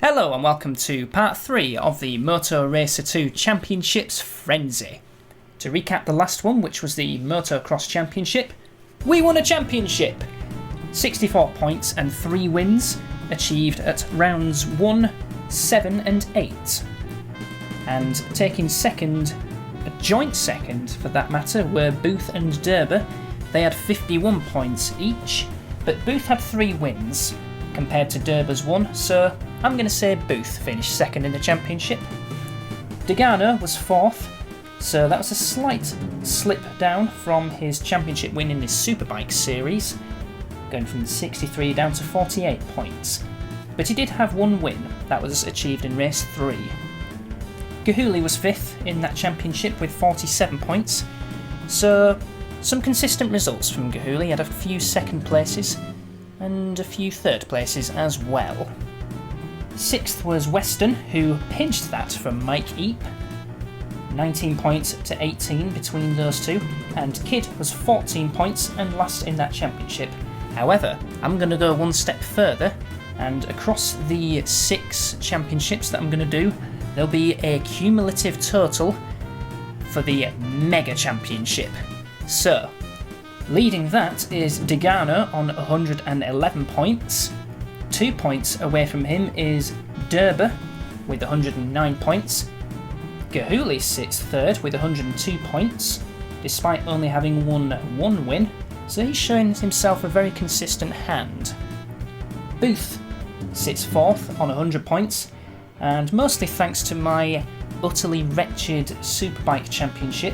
Hello and welcome to part 3 of the Moto Racer 2 Championships Frenzy. To recap the last one, which was the Motocross Championship, we won a championship! 64 points and 3 wins achieved at rounds 1, 7 and 8. And taking second, a joint second for that matter, were Booth and Derber. They had 51 points each, but Booth had 3 wins compared to Derber's 1, so I'm going to say Booth finished second in the championship. Degano was 4th, so that was a slight slip down from his championship win in the Superbike series, going from 63 down to 48 points. But he did have 1 win, that was achieved in race 3. Gahuli was 5th in that championship with 47 points, so some consistent results from Gahuli. He had a few second places and a few third places as well. 6th was Weston, who pinched that from Mike Eap. 19 points to 18 between those two, and Kidd was 14 points and last in that championship. However, I'm going to go one step further, and across the 6 championships that I'm going to do, there'll be a cumulative total for the Mega Championship. So, leading that is Degano on 111 points. 2 points away from him is Derber with 109 points. Gahuli sits 3rd with 102 points, despite only having won 1 win, so he's showing himself a very consistent hand. Booth sits 4th on 100 points, and mostly thanks to my utterly wretched Superbike Championship,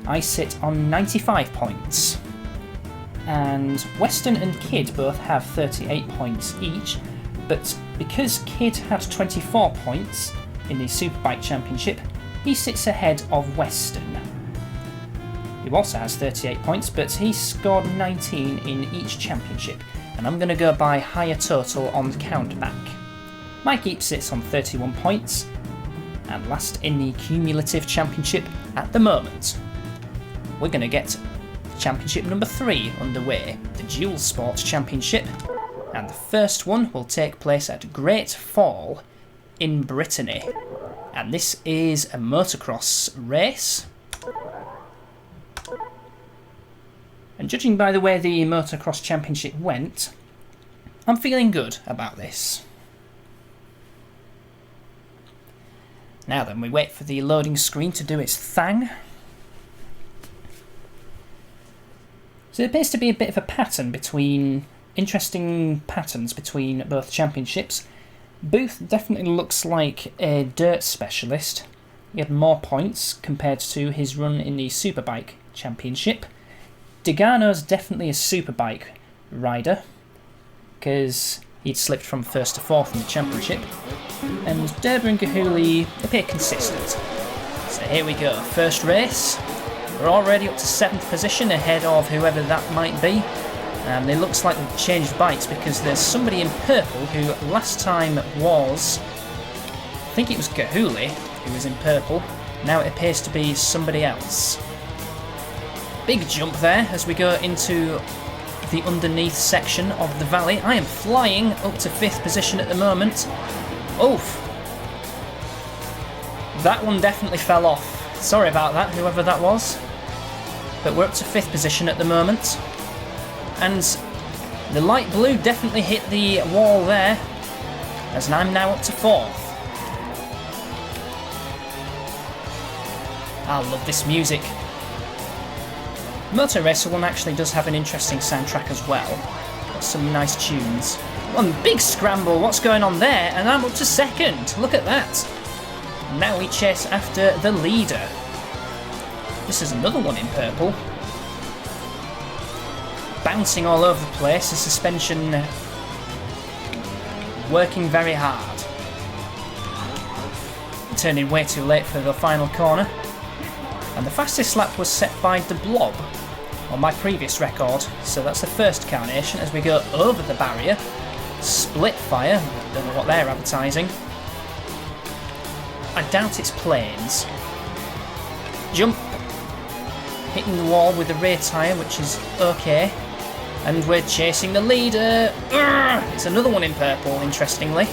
I sit on 95 points. And Weston and Kidd both have 38 points each, but because Kidd had 24 points in the Superbike Championship, he sits ahead of Weston, who also has 38 points, but he scored 19 in each championship, and I'm going to go by higher total on the count back. Mike Eap sits on 31 points, and last in the cumulative championship at the moment. We're going to get Championship number 3 underway, the Dual Sports Championship, and the first one will take place at Great Fall in Brittany, and this is a motocross race. And judging by the way the Motocross Championship went, I'm feeling good about this. Now then, we wait for the loading screen to do its thing. So there appears to be a bit of a pattern between, interesting patterns between both championships. Booth definitely looks like a dirt specialist. He had more points compared to his run in the Superbike Championship. Degano's definitely a Superbike rider, because he'd slipped from 1st to 4th in the championship. And Derber and Gahuli appear consistent. So here we go, first race. We're already up to 7th position ahead of whoever that might be. And it looks like they've changed bikes because there's somebody in purple who last time was, I think it was Gahuli who was in purple. Now it appears to be somebody else. Big jump there as we go into the underneath section of the valley. I am flying up to 5th position at the moment. Oof. That one definitely fell off. Sorry about that, whoever that was. But we're up to 5th position at the moment. And the light blue definitely hit the wall there, as I'm now up to 4th. I love this music. Moto Racer 1 actually does have an interesting soundtrack as well. Got some nice tunes. One big scramble, what's going on there? And I'm up to 2nd, look at that. Now we chase after the leader. This is another one in purple. Bouncing all over the place, the suspension working very hard. Turning way too late for the final corner. And the fastest lap was set by the Blob on my previous record, so that's the first carnation as we go over the barrier. Split fire, don't know what they're advertising. I doubt it's planes. Jump. Hitting the wall with the rear tyre, which is okay. And we're chasing the leader. Urgh! It's another one in purple, interestingly.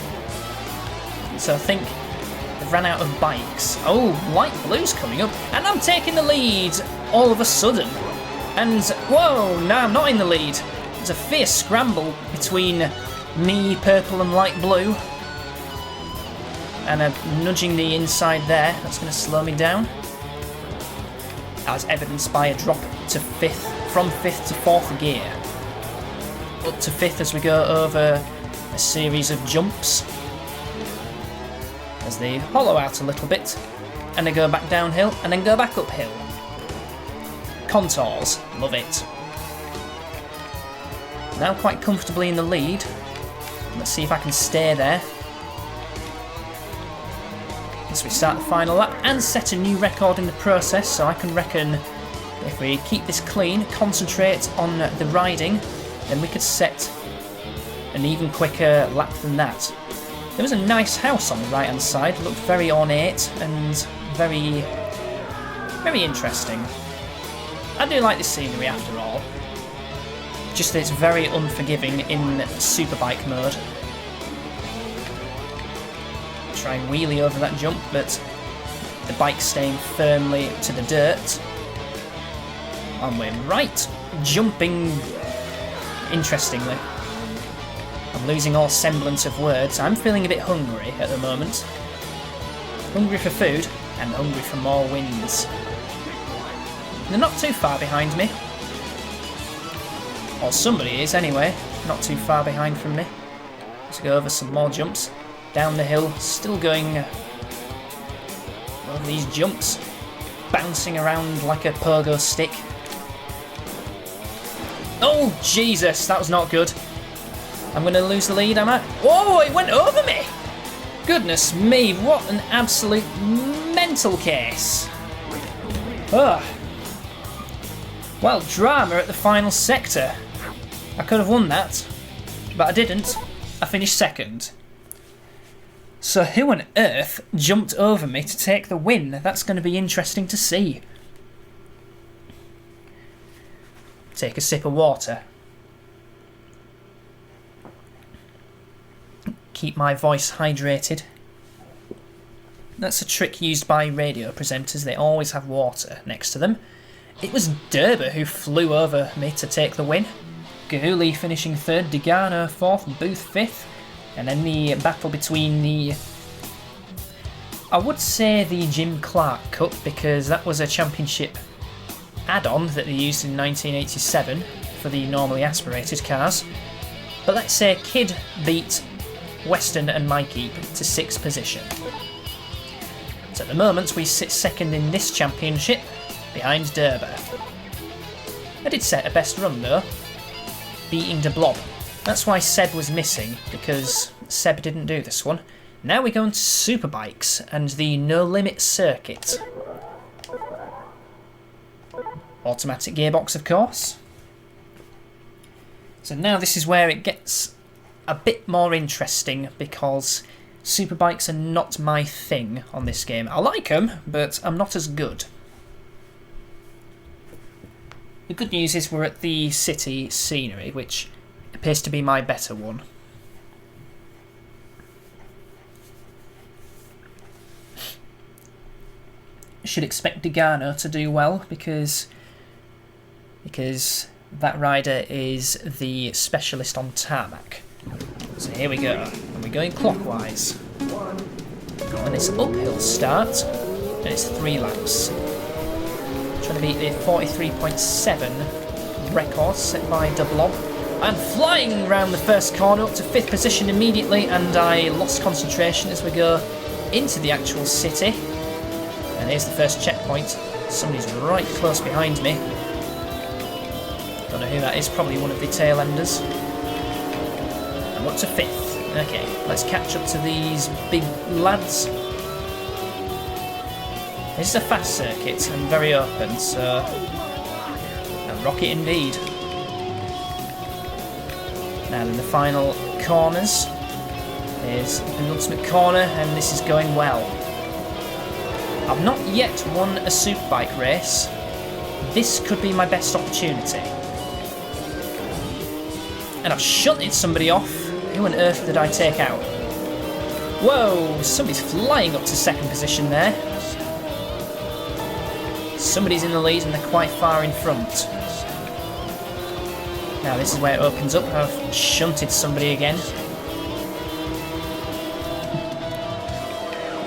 So I think they've ran out of bikes. Oh, light blue's coming up, and I'm taking the lead all of a sudden. And, whoa, no, I'm not in the lead. There's a fierce scramble between me, purple, and light blue. And I'm nudging the inside there. That's going to slow me down. As evidenced by a drop to 5th, from 5th to 4th gear. Up to 5th as we go over a series of jumps. As they hollow out a little bit, and they go back downhill, and then go back uphill. Contours, love it. Now quite comfortably in the lead. Let's see if I can stay there. As we start the final lap and set a new record in the process, so I can reckon if we keep this clean, concentrate on the riding, then we could set an even quicker lap than that. There was a nice house on the right hand side, it looked very ornate and very interesting. I do like the scenery after all, just that it's very unforgiving in superbike mode. Try and wheelie over that jump, but the bike's staying firmly to the dirt. And we're right, jumping interestingly. I'm losing all semblance of words. I'm feeling a bit hungry at the moment. Hungry for food and hungry for more wins. They're not too far behind me. Or somebody is anyway, not too far behind from me. Let's go over some more jumps. Down the hill, still going over these jumps, bouncing around like a pogo stick. Oh, Jesus, that was not good. I'm going to lose the lead, am I? Whoa, it went over me! Goodness me, what an absolute mental case. Ugh. Well, drama at the final sector. I could have won that, but I didn't. I finished second. So who on earth jumped over me to take the win? That's going to be interesting to see. Take a sip of water. Keep my voice hydrated. That's a trick used by radio presenters. They always have water next to them. It was Derber who flew over me to take the win. Gahuli finishing 3rd, Degano 4th, Booth 5th. And then the battle between the... I would say the Jim Clark Cup, because that was a championship add-on that they used in 1987 for the normally aspirated cars. But let's say Kidd beat Weston and Mikey to 6th position. So at the moment we sit second in this championship, behind Derber. I did set a best run though, beating De Blob. That's why Seb was missing, because Seb didn't do this one. Now we go on to Superbikes and the No Limit circuit. Automatic gearbox, of course. So now this is where it gets a bit more interesting, because Superbikes are not my thing on this game. I like them, but I'm not as good. The good news is we're at the city scenery, which appears to be my better one. Should expect Degano to do well, because that rider is the specialist on tarmac. So here we go, and we're going clockwise. And it's uphill start, and it's 3 laps. Trying to beat the 43.7 record set by De Blob. I'm flying around the first corner up to 5th position immediately, and I lost concentration as we go into the actual city. And here's the first checkpoint. Somebody's right close behind me. Don't know who that is, probably one of the tail enders. I'm up to 5th. Okay, let's catch up to these big lads. This is a fast circuit and very open, so a rocket indeed. Now in the final corners is the penultimate corner, and this is going well. I've not yet won a superbike race. This could be my best opportunity. And I've shunted somebody off. Who on earth did I take out? Whoa, somebody's flying up to second position there. Somebody's in the lead and they're quite far in front. Now this is where it opens up. I've shunted somebody again.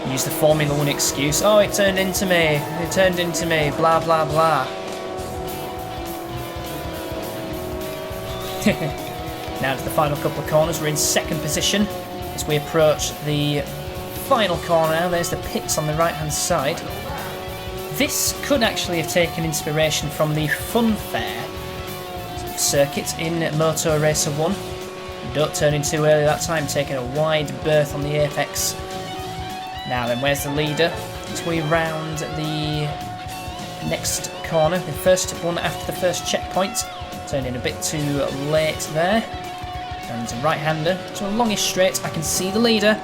Use the Formula 1 excuse. Oh, it turned into me. It turned into me. Blah, blah, blah. Now to the final couple of corners. We're in second position as we approach the final corner now. There's the pits on the right-hand side. This could actually have taken inspiration from the Funfair circuit in Moto Racer 1. Don't turn in too early that time, taking a wide berth on the apex. Now then, where's the leader? As we round the next corner, the first one after the first checkpoint. Turned in a bit too late there. And it's a right-hander to a longish straight. I can see the leader,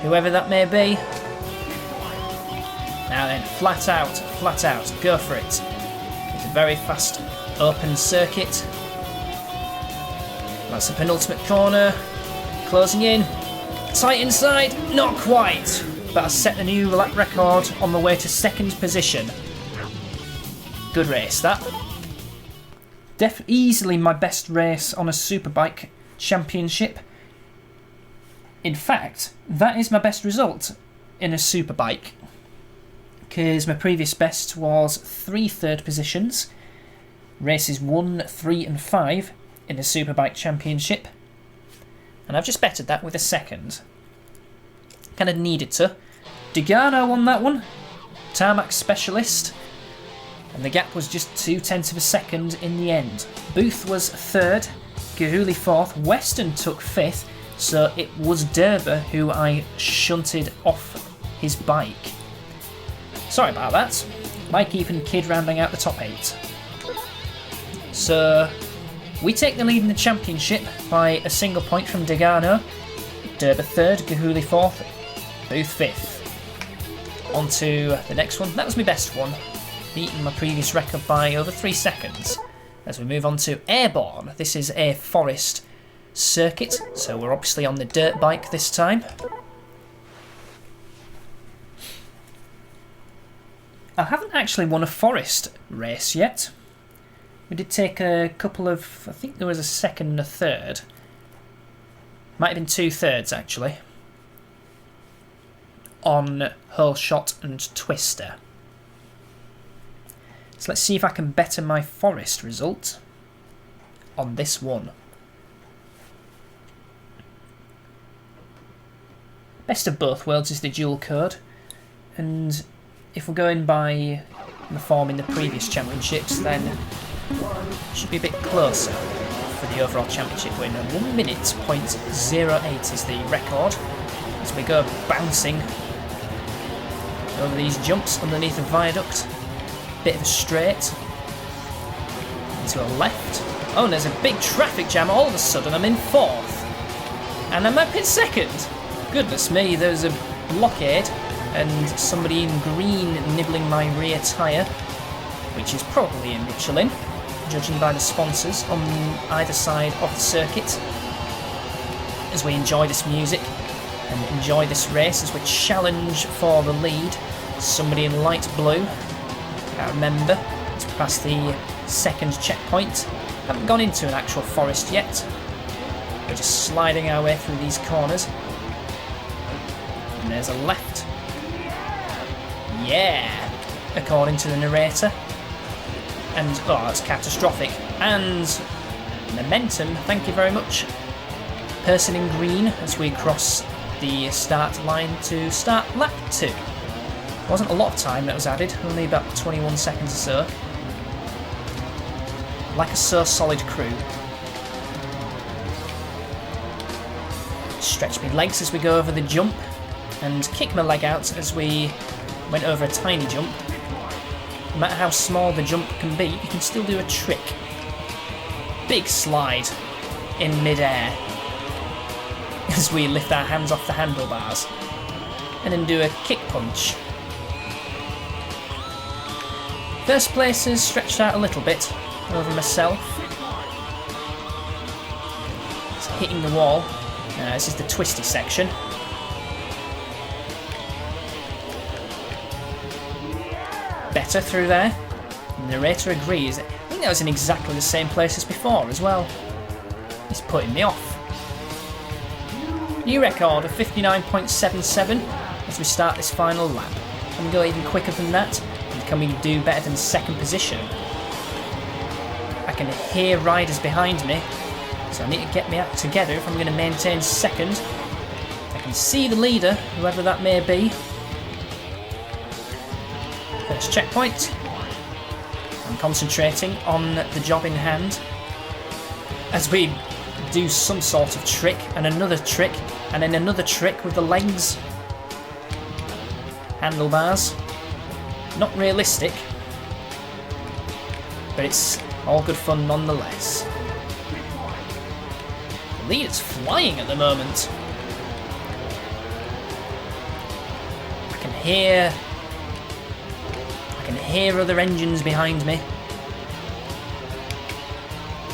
whoever that may be. Now then, flat out, go for it. It's a very fast open circuit. That's the penultimate corner. Closing in. Tight inside, not quite. But I set a new lap record on the way to second position. Good race, that. Easily my best race on a Superbike championship. In fact, that is my best result in a Superbike. Because my previous best was 3 third positions. Races 1, 3 and 5 in a Superbike championship. And I've just bettered that with a second. Kind of needed to. Degano won that one. Tarmac specialist. And the gap was just 0.2 of a second in the end. Booth was third. Gahuli fourth. Weston took fifth. So it was Derber who I shunted off his bike. Sorry about that. Mike and Kidd rounding out the top 8. So we take the lead in the championship by a single point from Degano. Derber third, Gahuli fourth, Booth fifth. On to the next one. That was my best one, beating my previous record by over 3 seconds. As we move on to Airborne, this is a forest circuit, so we're obviously on the dirt bike this time. I haven't actually won a forest race yet. We did take a couple of, I think there was a second and a third. Might have been 2 thirds actually. On Hole Shot and Twister. So let's see if I can better my forest result on this one. Best of both worlds is the dual code, and if we're going by the form in the previous championships, then it should be a bit closer for the overall championship win. 1 minute .08 is the record as we go bouncing over these jumps underneath a viaduct. Bit of a straight to a left. Oh, and there's a big traffic jam. All of a sudden I'm in 4th and I'm up in 2nd. Goodness me, there's a blockade and somebody in green nibbling my rear tyre, which is probably a Michelin, judging by the sponsors on either side of the circuit. As we enjoy this music and enjoy this race, as we challenge for the lead. Somebody in light blue, can't remember, it's past the second checkpoint. Haven't gone into an actual forest yet. We're just sliding our way through these corners. And there's a left. Yeah, according to the narrator. And, oh, that's catastrophic. And momentum, thank you very much. Person in green as we cross the start line to start lap 2. Wasn't a lot of time that was added, only about 21 seconds or so. Like a So Solid crew. Stretch my legs as we go over the jump and kick my leg out as we went over a tiny jump. No matter how small the jump can be, you can still do a trick. Big slide in mid-air as we lift our hands off the handlebars and then do a kick punch. First place is stretched out a little bit over myself. It's hitting the wall. This is the twisty section. better through there. The narrator agrees. I think that was in exactly the same place as before as well. He's putting me off. New record of 59.77 as we start this final lap. Can we go even quicker than that? And can we do better than second position? I can hear riders behind me, so I need to get my act together if I'm going to maintain second. I can see the leader, whoever that may be. First checkpoint. I'm concentrating on the job in hand as we do some sort of trick and another trick and then another trick with the legs. Handlebars. Not realistic, but it's all good fun nonetheless. The leader's flying at the moment. I can hear other engines behind me.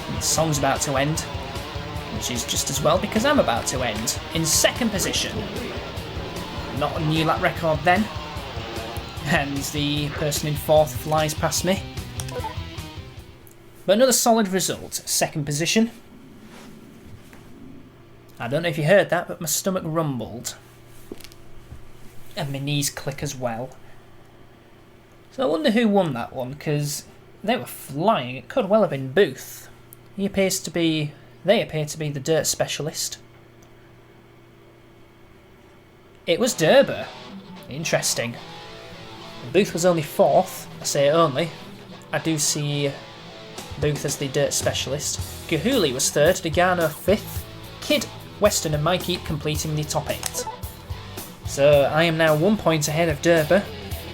And the song's about to end, which is just as well because I'm about to end in second position. Not a new lap record then. And the person in fourth flies past me. But another solid result, second position. I don't know if you heard that, but my stomach rumbled. And my knees click as well. So I wonder who won that one, because they were flying. It could well have been Booth. They appear to be the dirt specialist. It was Derber. Interesting. Booth was only fourth. I say only. I do see Booth as the dirt specialist. Gahuli was third, Degano fifth, Kidd, Weston and Mikey completing the top 8. So I am now 1 point ahead of Derber.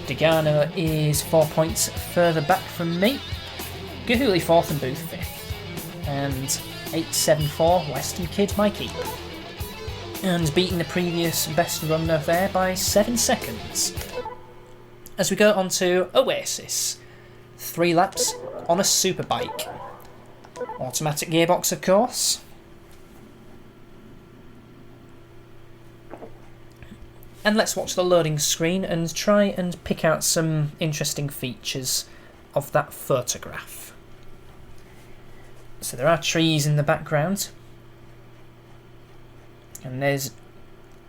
Degano is 4 points further back from me. Gahuli 4th and Booth 5th. And 8-7-4 Weston, Kidd, Mikey. And beating the previous best runner there by 7 seconds. As we go on to Oasis. 3 laps on a superbike. Automatic gearbox, of course. And let's watch the loading screen and try and pick out some interesting features of that photograph. So there are trees in the background. And there's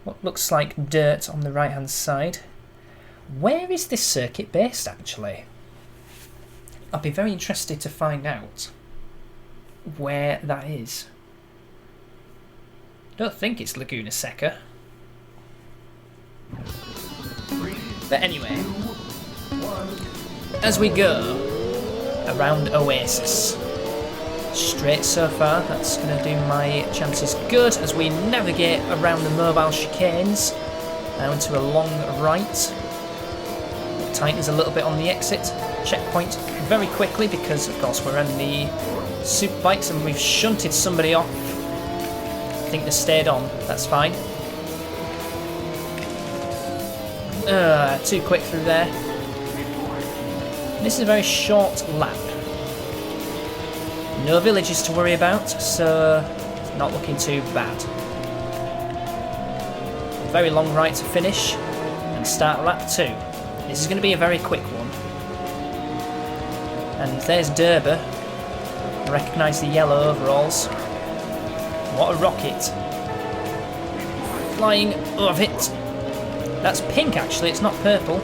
what looks like dirt on the right hand side. Where is this circuit based actually? I'll be very interested to find out where that is. Don't think it's Laguna Seca. But anyway, as we go around Oasis, straight so far, that's going to do my chances good as we navigate around the mobile chicanes down to a long right. It tightens a little bit on the exit. Checkpoint very quickly because of course we're on the super bikes and we've shunted somebody off. I think they stayed on, that's fine. Too quick through there. This is a very short lap. No villages to worry about, so it's not looking too bad. Very long right to finish and start lap 2. This is going to be a very quick one. And there's Derber. I recognise the yellow overalls. What a rocket. Flying of it. That's pink actually, it's not purple.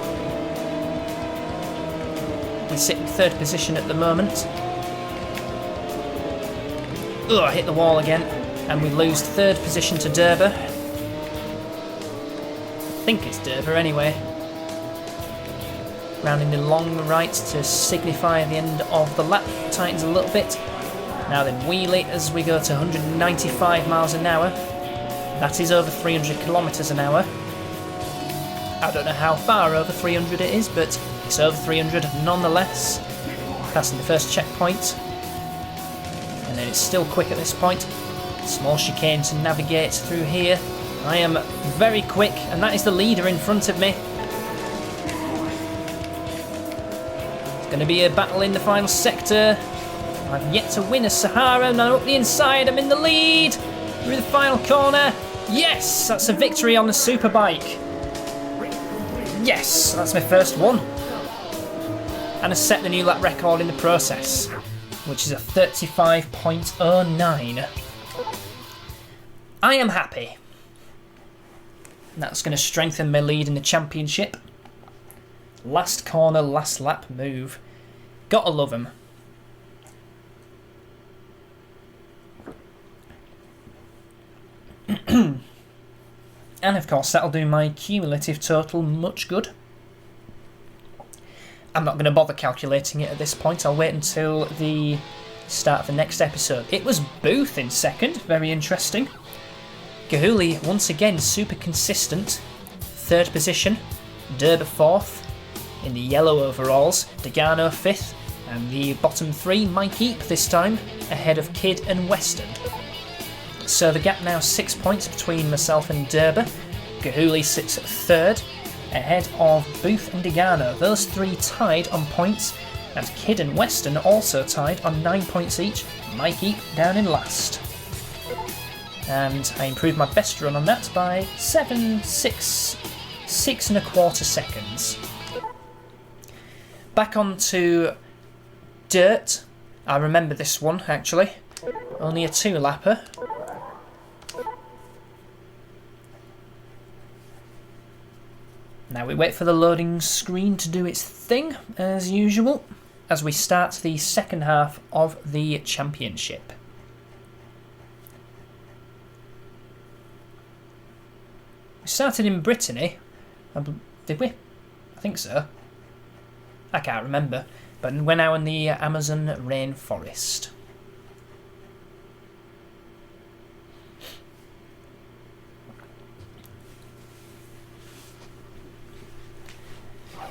We sit in 3rd position at the moment. I hit the wall again. And we lose 3rd position to Derber. I think it's Derber anyway. Rounding the long right to signify the end of the lap. Tightens a little bit. Now then wheelie as we go to 195 miles an hour. That is over 300 kilometres an hour. I don't know how far over 300 it is, but it's over 300 nonetheless. Passing the first checkpoint. And then it's still quick at this point. Small chicane to navigate through here. I am very quick, and that is the leader in front of me. It's going to be a battle in the final sector. I've yet to win a Sahara, and I'm up the inside. I'm in the lead through the final corner. Yes, that's a victory on the superbike. Yes, that's my first one. and has set the new lap record in the process, which is a 35.09. I am happy. That's going to strengthen my lead in the championship. Last corner, last lap move. Gotta love him. And of course that'll do my cumulative total much good. I'm not going to bother calculating it at this point. I'll wait until the start of the next episode. It was Booth in second. Very interesting. Gahuli once again super consistent. Third position. Derber fourth. In the yellow overalls. Degano fifth. And the bottom three, Mike Eap this time, ahead of Kidd and Weston. So the gap now 6 points between myself and Derber. Gahuli sits at third, ahead of Booth and Degano. Those three tied on points, and Kidd and Weston also tied on 9 points each. Mike Eap down in last. And I improved my best run on that by 6 and a quarter seconds. Back on to dirt. I remember this one actually. Only a 2-lapper. Now we wait for the loading screen to do its thing, as usual, as we start the second half of the championship. We started in Brittany, did we? I think so. I can't remember, but we're now in the Amazon rainforest.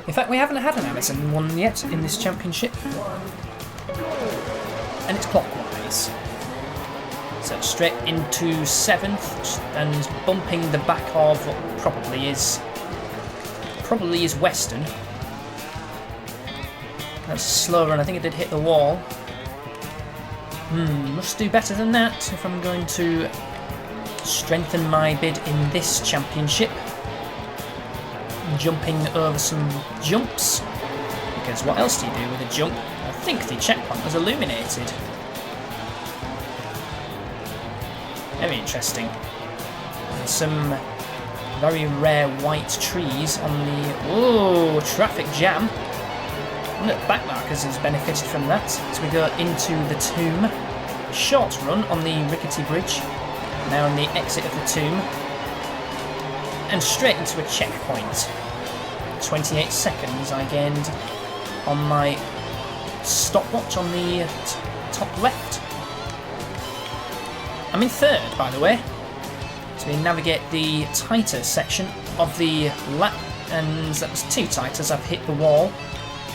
In fact, we haven't had an Amazon one yet in this championship. And it's clockwise. So straight into 7th and bumping the back of what probably is Weston. That's a slow run. I think it did hit the wall. Must do better than that if I'm going to strengthen my bid in this championship. Jumping over some jumps, because what else do you do with a jump? I think the checkpoint was illuminated. Very interesting. And some very rare white trees on the... Whoa, traffic jam. Look, back markers has benefited from that as we go into the tomb. Short run on the rickety bridge, now on the exit of the tomb. And straight into a checkpoint. 28 seconds I gained on my stopwatch on the top left. I'm in third, by the way. So we navigate the tighter section of the lap, and that was too tight as I've hit the wall.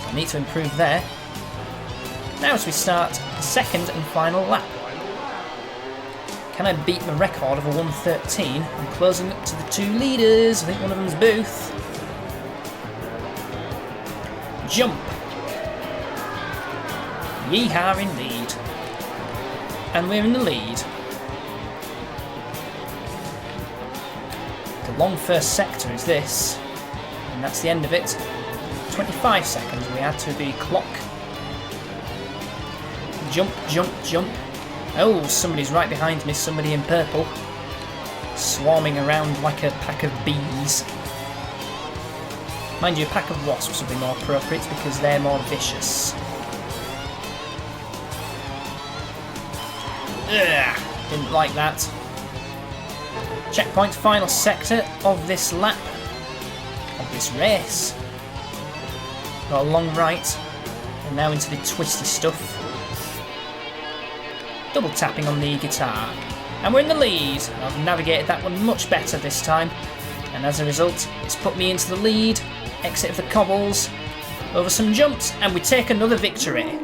So I need to improve there. Now as we start the second and final lap. Can I beat my record of a 1:13? I'm closing up to the two leaders. I think one of them's Booth. Jump. Yeehaw indeed. And we're in the lead. The long first sector is this. And that's the end of it. 25 seconds we add to the clock. Jump, jump, jump. Oh, somebody's right behind me, somebody in purple. Swarming around like a pack of bees. Mind you, a pack of wasps would be more appropriate because they're more vicious. Ugh, didn't like that. Checkpoint, final sector of this lap. Of this race. Got a long right. And now into the twisty stuff. Double tapping on the guitar. And we're in the lead. I've navigated that one much better this time. And as a result, it's put me into the lead. Exit of the cobbles. Over some jumps. And we take another victory.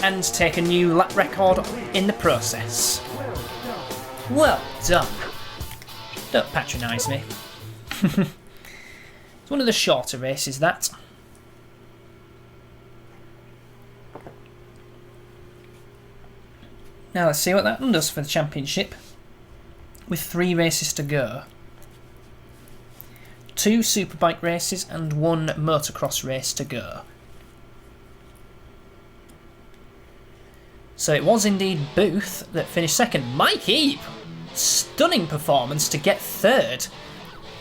And take a new lap record in the process. Well done. Don't patronise me. It's one of the shorter races, that. Now let's see what that one does for the championship. With 3 races to go. 2 superbike races and 1 motocross race to go. So it was indeed Booth that finished second. Mike Eep! Stunning performance to get third.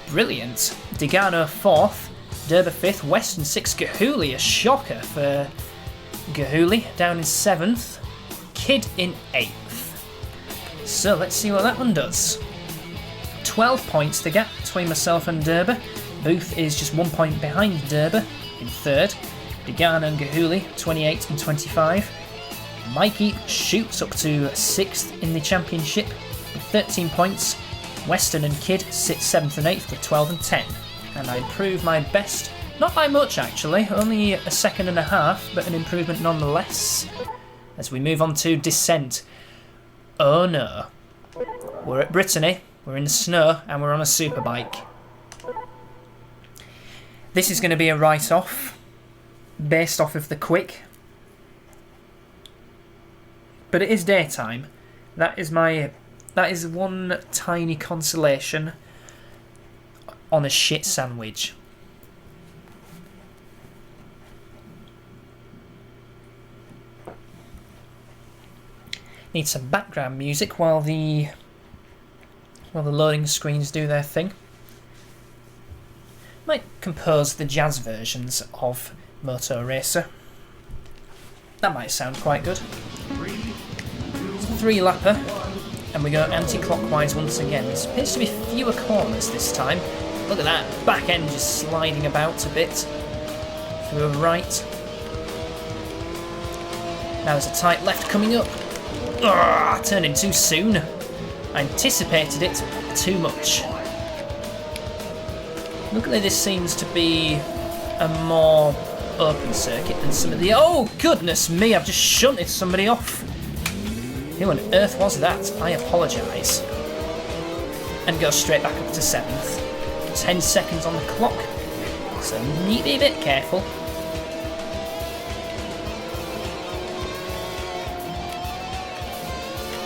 Brilliant. Degano fourth, Derber fifth, Weston sixth, Gahuli, a shocker for Gahuli, down in seventh, Kidd in eighth. So let's see what that one does. 12 points the gap between myself and Derber. Booth is just 1 point behind Derber in third. Degano and Gahuli 28 and 25. Mikey shoots up to 6th in the championship with 13 points. Weston and Kidd sit 7th and 8th with 12 and 10. And I improved my best, not by much actually, only a second and a half, but an improvement nonetheless. As we move on to descent. Oh no. We're at Brittany, we're in the snow, and we're on a superbike. This is going to be a write-off, based off of the quick. But it is daytime. That is one tiny consolation on a shit sandwich. Need some background music while the loading screens do their thing. Might compose the jazz versions of Moto Racer. That might sound quite good. It's a 3-lapper, and we go anti-clockwise once again. There appears to be fewer corners this time. Look at that, back end just sliding about a bit. Through a right. Now there's a tight left coming up. Ugh, turned in too soon. I anticipated it too much. Luckily this seems to be a more open circuit than some of the... Oh goodness me, I've just shunted somebody off. Who on earth was that? I apologise. And go straight back up to 7th. 10 seconds on the clock, so need to be a bit careful.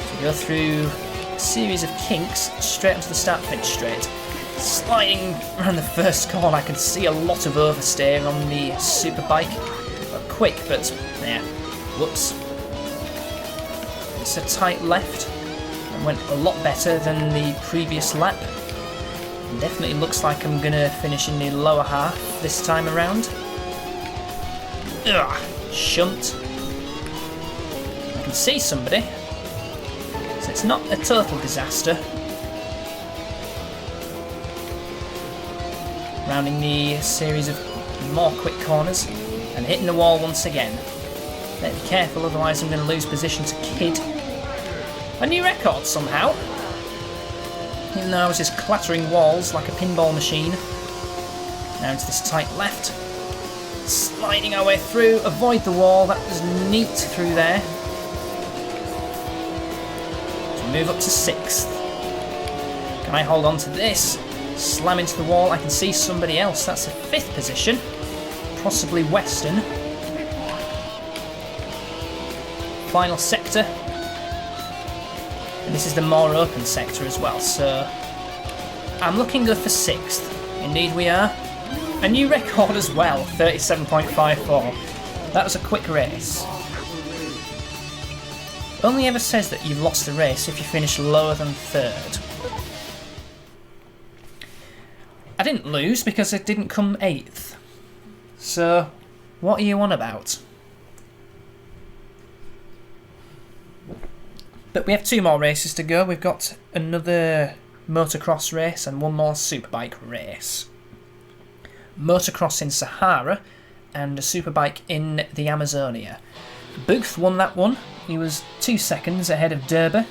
So we go through a series of kinks straight onto the start-finish straight. Sliding around the first corner, I can see a lot of oversteer on the superbike. Well, quick, but yeah, whoops. It's a tight left and went a lot better than the previous lap. Definitely looks like I'm going to finish in the lower half this time around. Ugh, shunt. I can see somebody, so it's not a total disaster. Rounding the series of more quick corners and hitting the wall once again. Better be careful, otherwise I'm going to lose position to Kidd. A new record somehow. Even though I was just clattering walls like a pinball machine. Now into this tight left. Sliding our way through, avoid the wall, that was neat through there. So move up to 6th. Can I hold on to this? Slam into the wall, I can see somebody else, that's a 5th position. Possibly Weston. Final sector. And this is the more open sector as well, so I'm looking good for 6th. Indeed we are. A new record as well, 37.54. That was a quick race. Only ever says that you've lost the race if you finish lower than 3rd. I didn't lose because I didn't come 8th. So, what are you on about? But we have 2 more races to go. We've got another motocross race and one more superbike race. Motocross in Sahara and a superbike in the Amazonia. Booth won that one. He was 2 seconds ahead of Derber.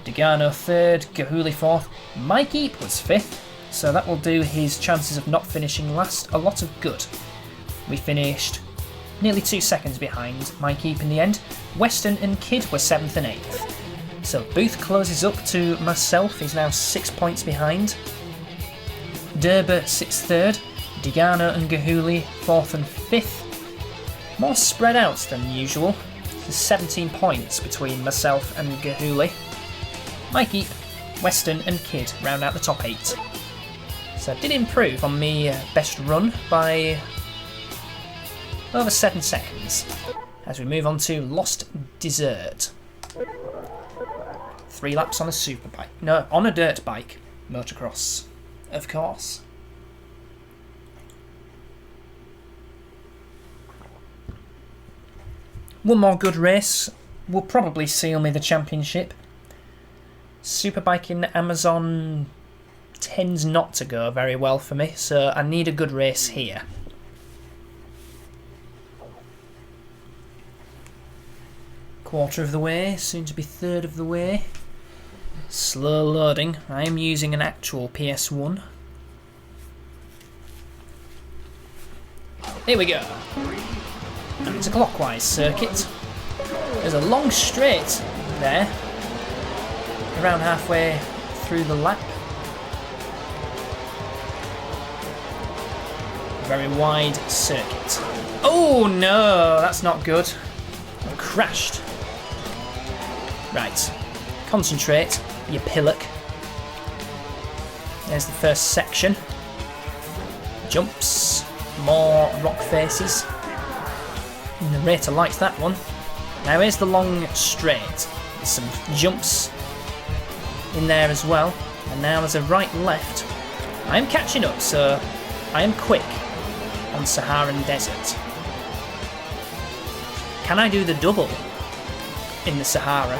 Degano 3rd, Gahuli 4th. Mike Eep was 5th. So that will do his chances of not finishing last a lot of good. We finished nearly 2 seconds behind Mike Eep in the end. Weston and Kidd were 7th and 8th. So Booth closes up to myself, he's now 6 points behind. Derber sits 3rd, Degano and Gahuli 4th and 5th. More spread out than usual. There's 17 points between myself and Gahuli. Mike Eep, Weston and Kidd round out the top 8. So I did improve on my best run by over 7 seconds. As we move on to Lost Dessert. 3 laps on a super bike. No, on a dirt bike. Motocross, of course. One more good race will probably seal me the championship. Superbike in Amazon tends not to go very well for me, so I need a good race here. Quarter of the way, soon to be third of the way. Slow loading. I am using an actual PS1. Here we go. And it's a clockwise circuit. There's a long straight there, around halfway through the lap. Very wide circuit. Oh no, that's not good. I've crashed. Right, concentrate, you pillock. There's the first section. Jumps, more rock faces. The narrator likes that one. Now here's the long straight. There's some jumps in there as well. And now there's a right left. I am catching up, so I am quick on Saharan Desert. Can I do the double in the Sahara?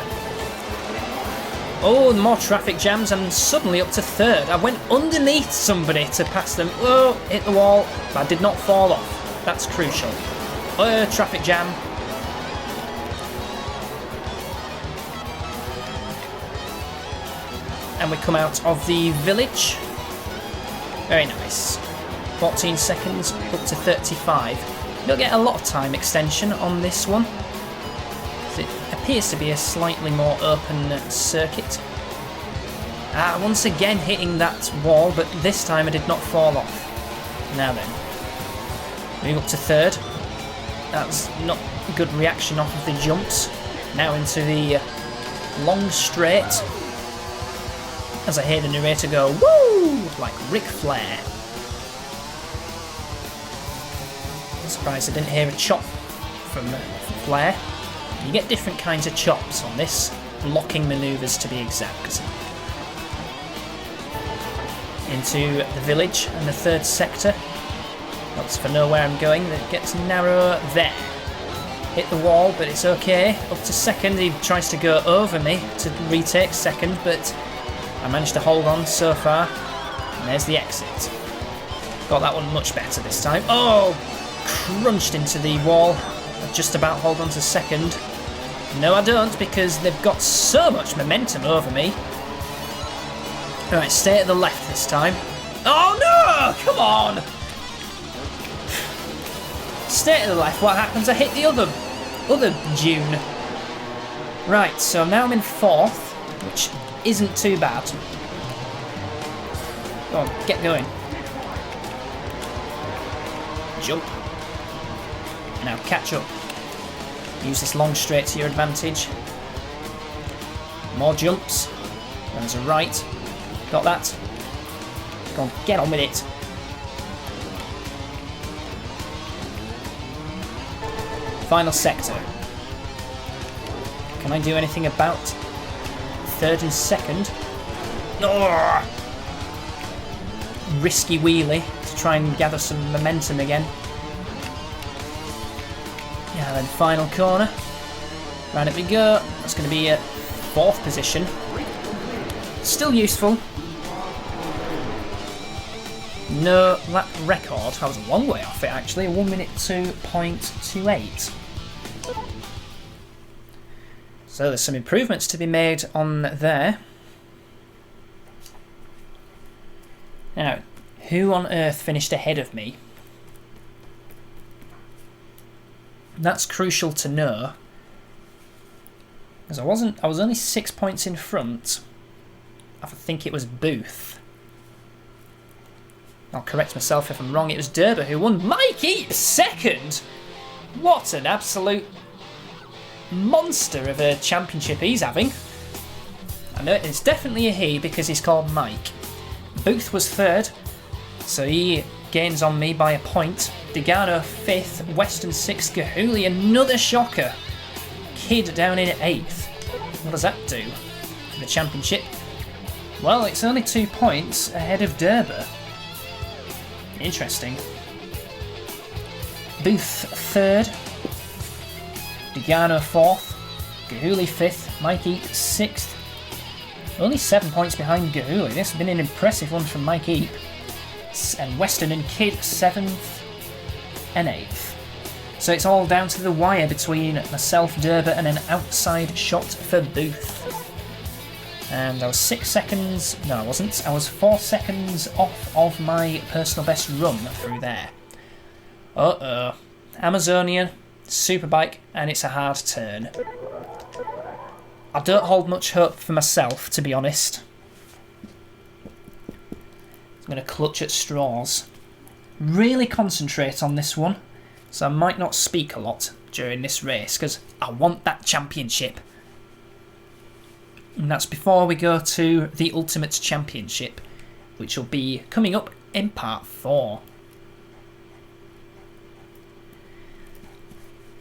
Oh, more traffic jams and suddenly up to third. I went underneath somebody to pass them. Oh, hit the wall. But I did not fall off. That's crucial. Oh, traffic jam. And we come out of the village. Very nice. 14 seconds up to 35. You'll get a lot of time extension on this one. It appears to be a slightly more open circuit. Once again hitting that wall, but this time I did not fall off. Now then, move up to third. That's not a good reaction off of the jumps. Now into the long straight. As I hear the narrator go, woo! Like Ric Flair. I'm surprised I didn't hear a chop from Flair. You get different kinds of chops on this, locking manoeuvres to be exact. Into the village and the third sector. That's for know where I'm going. It gets narrower there. Hit the wall, but it's okay. Up to second, he tries to go over me to retake second, but I managed to hold on so far. And there's the exit. Got that one much better this time. Oh! Crunched into the wall. I just about hold on to second. No, I don't, because they've got so much momentum over me. Alright, stay at the left this time. Oh no! Come on! Stay to the left. What happens? I hit the other dune. Right, so now I'm in fourth, which isn't too bad. Go on, get going. Jump. Now catch up. Use this long straight to your advantage. More jumps. There's a right. Got that. Go on, get on with it. Final sector. Can I do anything about third and second? Oh! Risky wheelie to try and gather some momentum again. Yeah, then final corner. Round it we go. That's going to be a fourth position. Still useful. No lap record. I was a long way off it actually. 1 minute 2.28. So there's some improvements to be made on there. Now, who on earth finished ahead of me? That's crucial to know. Because I was only 6 points in front. I think it was Booth. I'll correct myself if I'm wrong. It was Derber who won. Mike Eaps second! What an absolute monster of a championship he's having. I know it's definitely a he because he's called Mike. Booth was third, so he gains on me by a point. Degano fifth, Weston sixth, Gahuli another shocker. Kid down in eighth. What does that do? for the championship. Well, it's only 2 points ahead of Derber. Interesting. Booth 3rd, Degano 4th, Gahuli 5th, Mike Eap 6th. Only 7 points behind Gahuli. This has been an impressive one from Mike Eap. And Weston and Kidd 7th and 8th. So it's all down to the wire between myself, Derber, and an outside shot for Booth. And I was 6 seconds... No, I wasn't. I was 4 seconds off of my personal best run through there. Uh-oh. Amazonian, Superbike, and it's a hard turn. I don't hold much hope for myself, to be honest. I'm going to clutch at straws. Really concentrate on this one, so I might not speak a lot during this race, because I want that championship. And that's before we go to the Ultimate Championship, which will be coming up in part 4.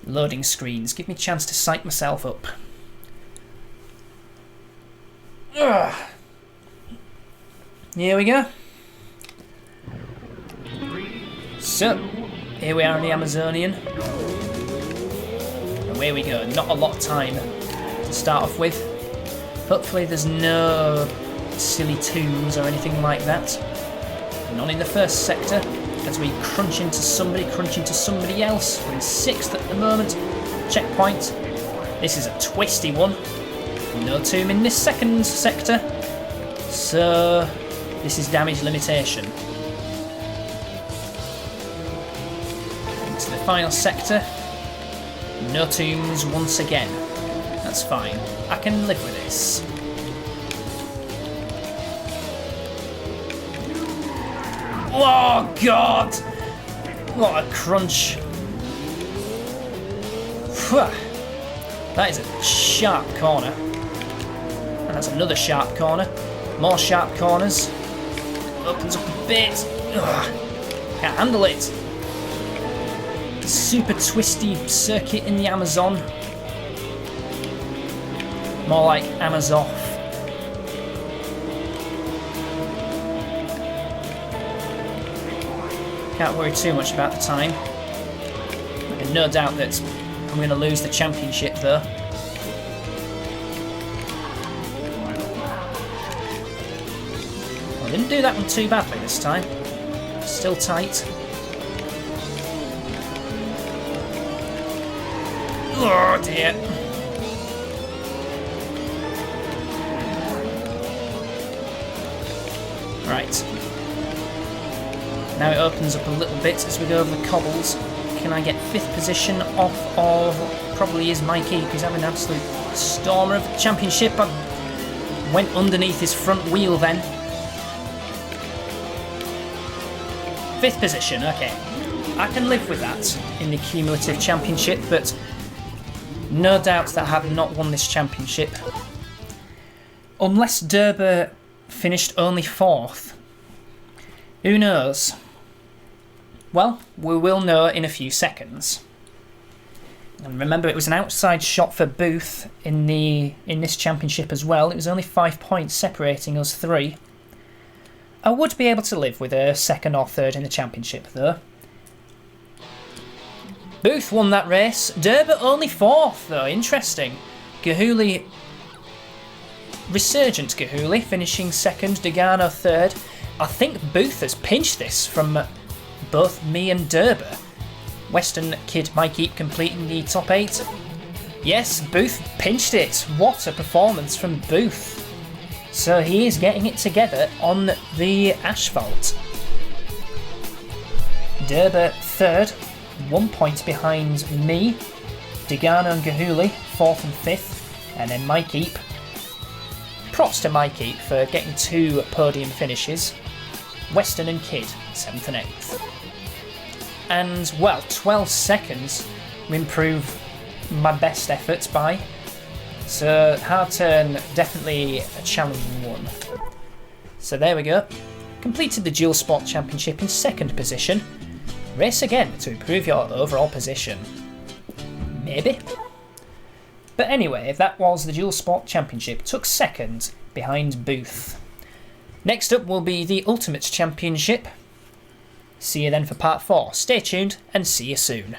Loading screens, give me a chance to psych myself up. Ugh. Here we go. So, here we are in the Amazonian. Away we go. Not a lot of time to start off with. Hopefully there's no silly tombs or anything like that. None in the first sector, as we crunch into somebody else. We're in 6th at the moment. Checkpoint. This is a twisty one. No tomb in this second sector. So, this is damage limitation. Into the final sector. No tombs once again. That's fine. I can live with this. Oh god! What a crunch. That is a sharp corner. And that's another sharp corner. More sharp corners. Opens up a bit. Ugh. Can't handle it. Super twisty circuit in the Amazon. More like Amazoff. Can't worry too much about the time. And no doubt that I'm going to lose the championship though. Well, I didn't do that one too badly this time. Still tight. Oh dear. Right. Now it opens up a little bit as we go over the cobbles. Can I get 5th position off of probably is Mikey, who's having an absolute stormer of the championship. I went underneath his front wheel then. 5th position, okay. I can live with that in the cumulative championship, but no doubt that I have not won this championship. Unless Derber finished only 4th. Who knows? Well, we will know in a few seconds. And remember, it was an outside shot for Booth in this championship as well. It was only 5 points separating us 3. I would be able to live with a 2nd or 3rd in the championship, though. Booth won that race. Derber only 4th, though. Interesting. Gahuli, resurgent Gahuli, finishing 2nd. Degano 3rd. I think Booth has pinched this from both me and Derber. Weston, Kidd, Mike Eap completing the top 8. Yes, Booth pinched it. What a performance from Booth. So he is getting it together on the asphalt. Derber 3rd, 1 point behind me. Degano and Gahuli 4th and 5th. And then Mike Eap. Props to Mike Eap for getting 2 podium finishes. Weston and Kidd 7th and 8th. And, well, 12 seconds to improve my best efforts by. So, hard turn, definitely a challenging one. So there we go. Completed the Dual Sport Championship in 2nd position. Race again to improve your overall position. Maybe. But anyway, that was the Dual Sport Championship. Took second behind Booth. Next up will be the Ultimate Championship. See you then for part 4. Stay tuned and see you soon.